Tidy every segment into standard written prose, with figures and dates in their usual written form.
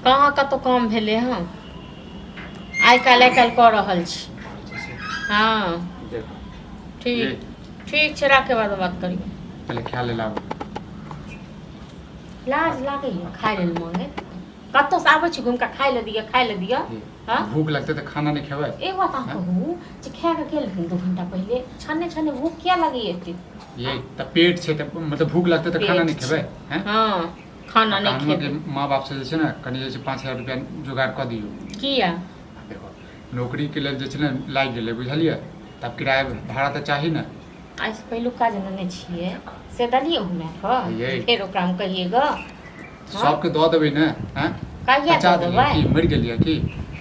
कहाँ कतौ काम भेले हँ आइ काल्हि कऽ रहल छी। हाँ ठीक ठीक छै, राखे बाद बात करियो। पहले खा ले लाओ। लाज लागैया खाय लेल मोन है। कतौ से आबै छी घुम के खाय ले दिया। हां भूख लगते तो खाना नहीं खेबै। एक बात अहाँ कहू जे खा के गेल 2 घंटा पहले छन्ने भूख क्या लगी एते? ये त पेट छै त मतलब भूख लगते तो खाना नहीं खेबै हैं? हां खाना नहीं खेबै। माँ बाप से जे छै ना कनी जे 5000 रुपया जुगाड़ क दियौ। किया? देखो नौकरी के लेल जे छै ना लाग गेलै बुझलियै, तब किराया भाड़ा त चाही ना। आज पहिलुका जना नहीं छिए से दलिए घुमा के फिर ओकरा हम कहिएगा सबके द देबै ना हैं? कहिया द देबै? की मर गेलियै की?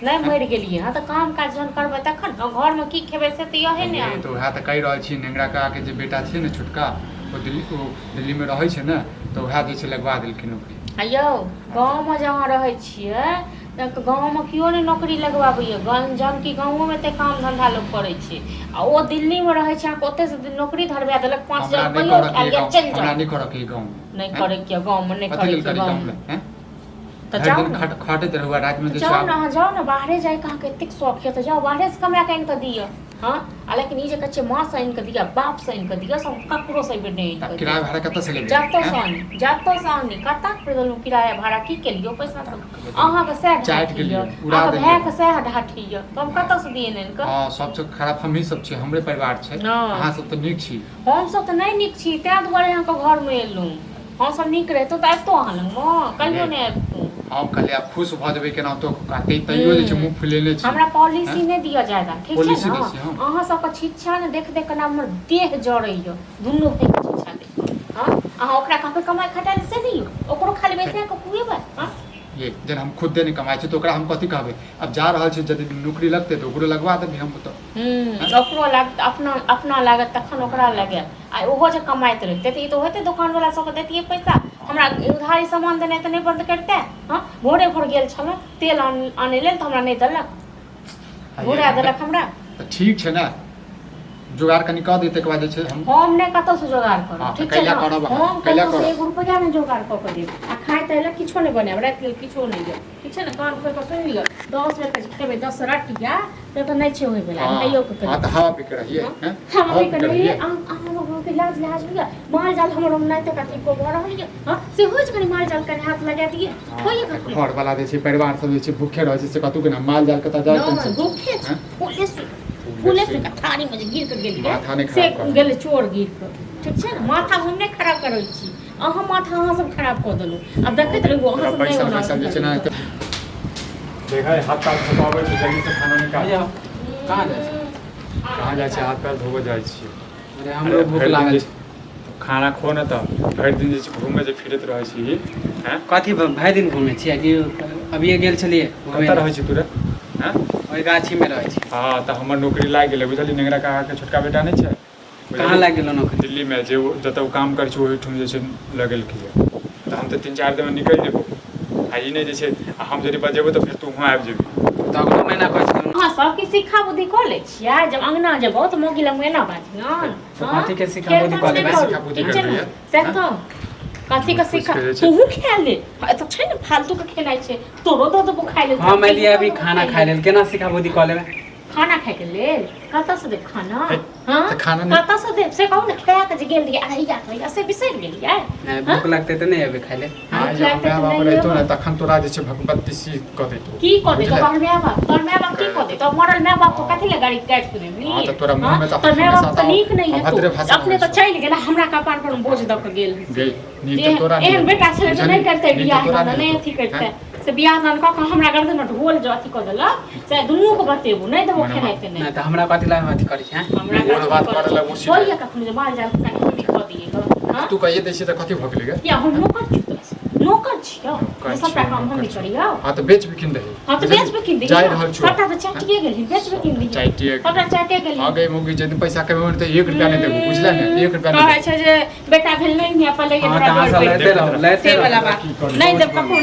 नहीं मर गेलिए हां त काम काज जन करबै तखन घर में की खेबै से त यहे ने। तो वह त कहि रहल छी नेंगरा का के जे बेटा छै ने छोटका वो दिल्ली में रहै छै ना तो वह जे छै लगवा देलखिन नौकरी। अयो गांव में जहाँ रहै छिए त गांव में कियो नहीं नौकरी लगवाबैया। जन की गांव में ते काम धंधा लोग करै छै आ ओ दिल्ली में रहै छै ओते से नौकरी धरबा देलक 5000 रुपया खा लिया चल जा। हमरा नहीं करऽ के गांव नहीं करे के गांव में नहीं करे के गांव में हैं? तो जाओ खाटे रहुआ रात में जाओ ना बाहरे जाए कहाँ के इतने शौक है तो जाओ बाहरे से कमा के आन के दियो। हाँ लेकिन ये जे कच्चे माँ से आन के दिया बाप से आन के दिया सब ककरो से भी नहीं आन के किराया भाड़ा कत से लेबे? जातो सानी कता कर दलु किराया भाड़ा की के लियो पैसा सब अहाँ के सह चाट के लिए उड़ा दे भै के सह ढाठियो तो हम कत से दिए नन के। हां सबसे खराब हम ही सब छी, हमरे परिवार छै। अहाँ सब त नीक छी। हम सब त नहीं नीक छी तै दुआरे यहाँ के घर में एलु। हम सब नीक रहतो त आबतो अहाँ लंग में कहियो नहीं आबतो। हम कहले आप खुश भ जेबै केना तो काते तइयो जे छै मुंह फुलेले छी। हमरा पॉलिसी नहीं दिया जाएगा ठीक छै ना। अहाँ सब के छिछा ने देख के ना हमर देह जड़ैयो दुनु भाई के छिछा देख। हां अहाँ ओकरा कहाँ पे कमाई खटाल से दियो ओकरो खाली बैठे के खुएबै। हां ये जन हम खुद नहीं कमाई छै तो ओकरा हम कथि कहबै? अब जा रहल छै यदि नौकरी लगते तो ओकरो लगवा देबै हम तो। ओकरो लागत अपना लागत तखन ओकरा लगे आ ओहो जे कमाइत रहते त ई तो होते दुकान वाला सब देतिए पैसा हमरा उधारी सामान देने त नहीं बंद करते। हां भोरे भोर गेल छल तेल आने लेल त हमरा नहीं देलक भोरा देलक हमरा त ठीक छै ना जुगाड़ कनी क देते के बाद जे छै हम ने कत से जुगाड़ करब ठीक छै ना। हम कैला करब 1 रुपया में जुगाड़ क के देब आ खाय तैले किछो नहीं बनाब रात के किछो नहीं दे ठीक छै ना। कान खोल के सुन लियो 10 बेर के खेबै 10 रटिया त नहीं छै होय वाला खाइयो के हां त हवा पे रहिए हैं हम भी कर रहिए हम लोगों के लाज लिया माल जाल हमरो नहीं त कथि को घर रहलिए। हां से होज कनी माल जाल के हाथ लगा दिए होय घर वाला जे छै परिवार सब जे छै भूखे रहै छै से कतु के ना माल जाल के त जाय भूखे पुलिस के थारी में गिर के गेल से गेल चोर गिर के ठीक छै ना। माथा हम नहीं खराब करै छी अहाँ माथा अहाँ सब खराब क देलु। अब देखैत रहू अहाँ सब नहीं होना जे छै ना देखा हाथ पैर धोबाबै छै जल्दी से खाना निकाल। कहाँ जाय छै? हाथ पैर धोबो जाय छी। अरे हमरो भूख लागल छै। खाना खो न त भरि दिन जे छै घूमे जे फिरत रहै छी हैं? कथी भरि दिन घूमे छी कि अभी गेल छलिए कतऽ रहै छी तू रे? हैं ओइ गाछी में रहै छी। हां त हमर नौकरी लाग गेलै बुझली नेंगरा का के छोटका बेटा नहीं छै? कहाँ लाग गेलो नौकरी? दिल्ली में जे जत काम कर छै ओहि ठुम जे छै लगल की त हम त 3-4 दिन में निकल जेबो आ ई नहीं जे छै हम जदी बजेबो त फिर तू वहां आबि जेबी त अगला महीना कहै छी हां सब की शिक्षा बुद्धि क ले छियै जब अंगना जेबो त मोगी लंग एना बाजियन। कथी के शिक्षा बुद्धि क लेबै? शिक्षा बुद्धि कर रही है से तो कथी का शिक्षा तू खा ले त छै न फालतू के खेनाइ छै तोरो दो दो खाइ ले। हां मैं लिया अभी खाना खाइ लेल केना शिक्षा बुद्धि क लेबै? खाना खाए के लेल कत से दे खाना? हां त खाना कत से दे से कहू न खाया के जे गेल दिए अरे या तो से बिसर गेलिए नहीं भूख लगते त नहीं अबे खाइ ले। हां जब बाप रहतो न तखन तोरा जे छै भगवती सी क देतो की क देतो तोर माय बाप की क देतो मरल माय बाप को कथि ले गाड़ी काट के देबी? हां त तोरा मुंह में त तोर माय बाप त नीक नहीं है तो अपने तो चल गेला हमरा कपार पर बोझ द के गेल नीक त तोरा एहन बेटा छले तो नहीं करते बियाह नहीं अथी करते से बियाह दान क हमरा गर्दन में ढोल जो अथी क देलक से दुनू को बतेबू नहीं देबो खेनाइ ते नहीं त हमरा कथि ला अथी करै छै? हमरा बात करला उसी होइए कखन जे माल जाल कनि क दिए तू कहिए दै छी त कथि भ गेलै गे? या हम नौकर छियो सबटा काम हम नहीं करियो। हां त बेच बिकिन दही। हां त बेच बिकिन दही जाय रहल छु सबटा त चाटिए गेली बेच बिकिन दही सबटा चाटिए गेली। आगे मुगी जदी पैसा कमेबै त 1 रुपया नहीं देबो बुझला ने 1 रुपया नहीं कहै छै जे बेटा भेल नहीं अपन लेके हां त अहाँ सब लेते रहो से वाला बात नहीं देब कखनो।